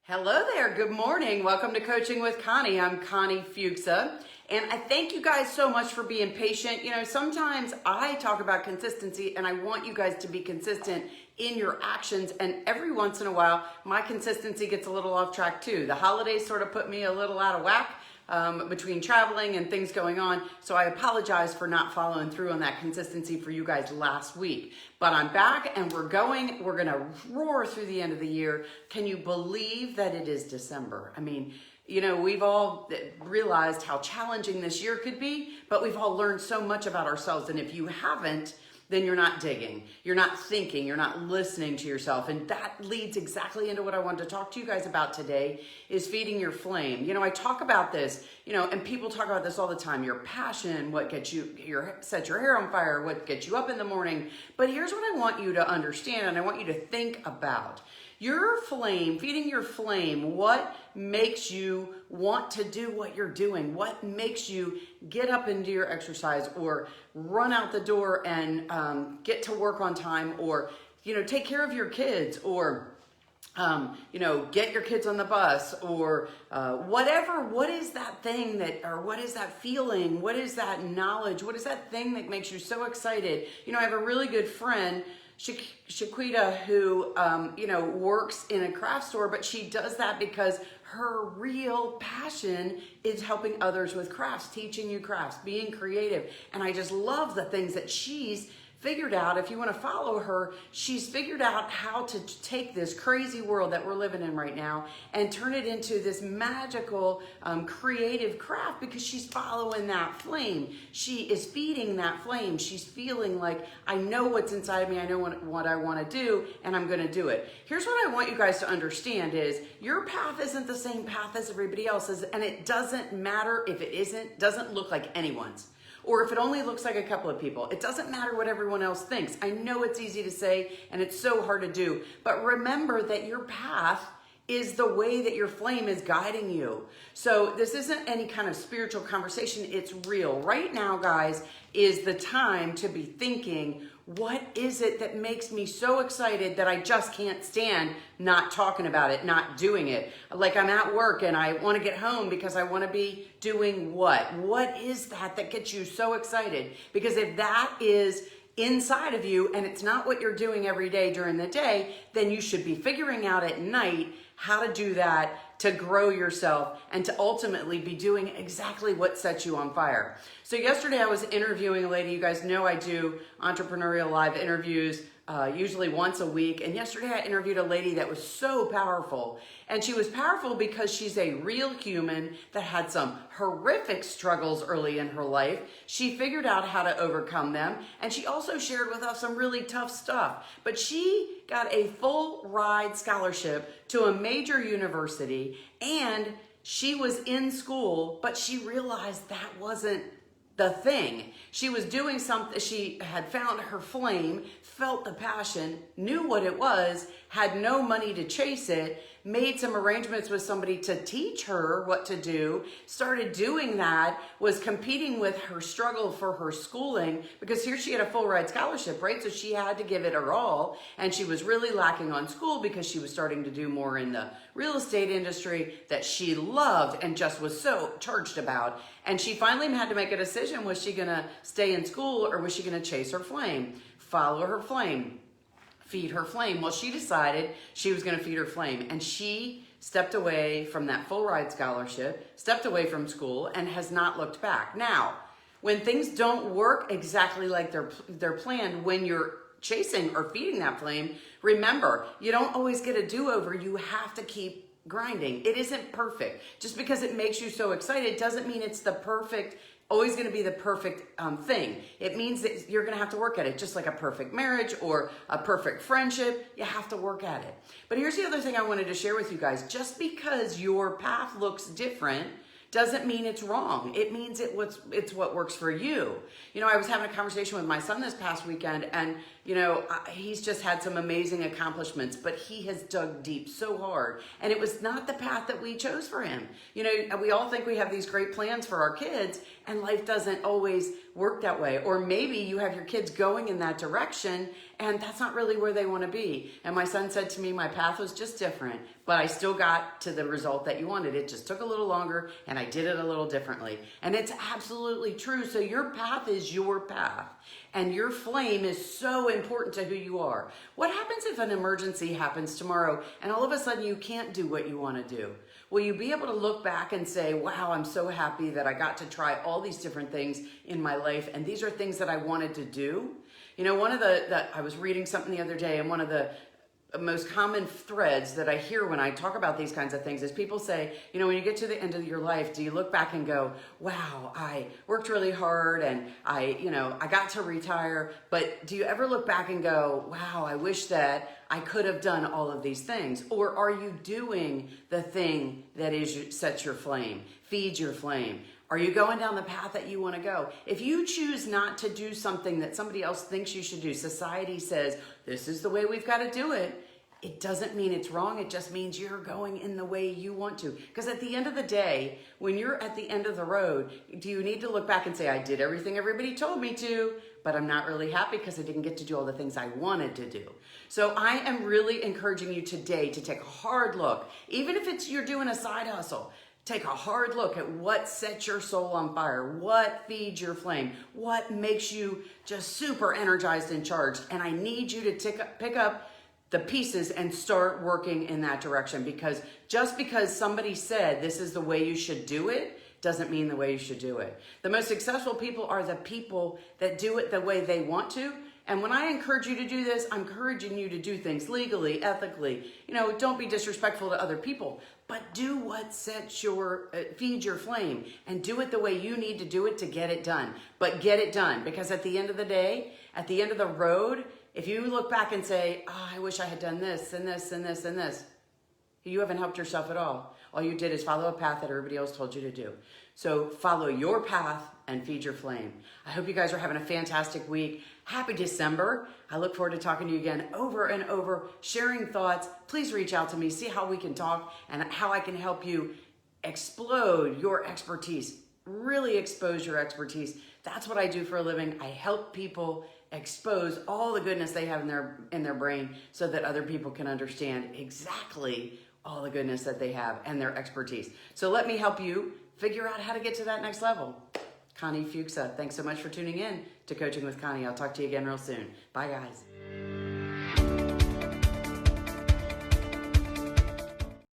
Hello there, good morning. Welcome to Coaching with Connie. I'm Connie Fuchsa, and I thank you guys so much for being patient. You know, sometimes I talk about consistency and I want you guys to be consistent in your actions, and every once in a while, my consistency gets a little off track too. The holidays sort of put me a little out of whack between traveling and things going on. So I apologize for not following through on that consistency for you guys last week. But I'm back and we're gonna roar through the end of the year. Can you believe that it is December? I mean, you know, we've all realized how challenging this year could be, but we've all learned so much about ourselves. And if you haven't, then you're not digging, you're not thinking, you're not listening to yourself. And that leads exactly into what I wanted to talk to you guys about today is feeding your flame. You know, I talk about this, you know, and people talk about this all the time, your passion, what gets you, sets your hair on fire, what gets you up in the morning. But here's what I want you to understand, and I want you to think about. Your flame, feeding your flame, what makes you want to do what you're doing? What makes you get up and do your exercise or run out the door and get to work on time, or, you know, take care of your kids, or you know, get your kids on the bus, or whatever. What is that thing that, or what is that feeling? What is that knowledge? What is that thing that makes you so excited? You know, I have a really good friend, Shaquita, who, you know, works in a craft store, but she does that because her real passion is helping others with crafts, teaching you crafts, being creative. And I just love the things that she's figured out. If you want to follow her, she's figured out how to take this crazy world that we're living in right now and turn it into this magical, creative craft, because she's following that flame. She is feeding that flame. She's feeling like, I know what's inside of me. I know what I want to do, and I'm going to do it. Here's what I want you guys to understand is your path isn't the same path as everybody else's, and it doesn't matter if it doesn't look like anyone's. Or if it only looks like a couple of people. It doesn't matter what everyone else thinks. I know it's easy to say and it's so hard to do, but remember that your path is the way that your flame is guiding you. So this isn't any kind of spiritual conversation, it's real. Right now, guys, is the time to be thinking, what is it that makes me so excited that I just can't stand not talking about it, not doing it? Like I'm at work and I want to get home because I want to be doing what? What is that gets you so excited? Because if that is inside of you and it's not what you're doing every day during the day, then you should be figuring out at night how to do that to grow yourself and to ultimately be doing exactly what sets you on fire. So yesterday I was interviewing a lady. You guys know I do entrepreneurial live interviews usually once a week. And yesterday I interviewed a lady that was so powerful. And she was powerful because she's a real human that had some horrific struggles early in her life. She figured out how to overcome them. And she also shared with us some really tough stuff. But she got a full ride scholarship to a major university, and she was in school, but she realized that wasn't the thing. She was doing something, she had found her flame, felt the passion, knew what it was, had no money to chase it, made some arrangements with somebody to teach her what to do, started doing that, was competing with her struggle for her schooling, because here she had a full ride scholarship, right? So she had to give it her all, and she was really lacking on school because she was starting to do more in the real estate industry that she loved and just was so charged about. And she finally had to make a decision. Was she gonna stay in school, or was she gonna chase her flame, follow her flame, feed her flame? Well, she decided she was gonna feed her flame, and she stepped away from that full ride scholarship, stepped away from school, and has not looked back. Now, when things don't work exactly like they're planned, when you're chasing or feeding that flame, remember, you don't always get a do-over. You have to keep grinding. It isn't perfect. Just because it makes you so excited doesn't mean it's the perfect, always going to be the perfect thing. It means that you're going to have to work at it, just like a perfect marriage or a perfect friendship. You have to work at it. But here's the other thing I wanted to share with you guys. Just because your path looks different doesn't mean it's wrong. It means it's what works for you. You know, I was having a conversation with my son this past weekend, and, you know, he's just had some amazing accomplishments, but he has dug deep so hard, and it was not the path that we chose for him. You know, we all think we have these great plans for our kids, and life doesn't always work that way. Or maybe you have your kids going in that direction and that's not really where they want to be. And my son said to me, my path was just different, but I still got to the result that you wanted. It just took a little longer and I did it a little differently. And it's absolutely true. So your path is your path and your flame is so important to who you are. What happens if an emergency happens tomorrow and all of a sudden you can't do what you want to do? Will you be able to look back and say, wow, I'm so happy that I got to try all these different things in my life and these are things that I wanted to do? You know, I was reading something the other day and one of the most common threads that I hear when I talk about these kinds of things is people say, you know, when you get to the end of your life, do you look back and go, wow, I worked really hard and I got to retire, but do you ever look back and go, wow, I wish that I could have done all of these things? Or are you doing the thing that sets your flame, feeds your flame? Are you going down the path that you want to go? If you choose not to do something that somebody else thinks you should do, society says, this is the way we've got to do it, it doesn't mean it's wrong. It just means you're going in the way you want to. Because at the end of the day, when you're at the end of the road, do you need to look back and say, I did everything everybody told me to, but I'm not really happy because I didn't get to do all the things I wanted to do. So I am really encouraging you today to take a hard look, even if you're doing a side hustle. Take a hard look at what sets your soul on fire, what feeds your flame, what makes you just super energized and charged. And I need you to pick up the pieces and start working in that direction, because just because somebody said this is the way you should do it doesn't mean the way you should do it. The most successful people are the people that do it the way they want to. And when I encourage you to do this, I'm encouraging you to do things legally, ethically. You know, don't be disrespectful to other people, but do what feeds your flame and do it the way you need to do it to get it done. But get it done, because at the end of the day, at the end of the road, if you look back and say, oh, I wish I had done this and this and this and this, you haven't helped yourself at all. All you did is follow a path that everybody else told you to do. So follow your path and feed your flame. I hope you guys are having a fantastic week. Happy December. I look forward to talking to you again over and over, sharing thoughts. Please reach out to me, see how we can talk and how I can help you explode your expertise, really expose your expertise. That's what I do for a living. I help people expose all the goodness they have in their brain so that other people can understand exactly all the goodness that they have and their expertise. So let me help you figure out how to get to that next level. Connie Fuchsa, thanks so much for tuning in to Coaching with Connie. I'll talk to you again real soon. Bye, guys.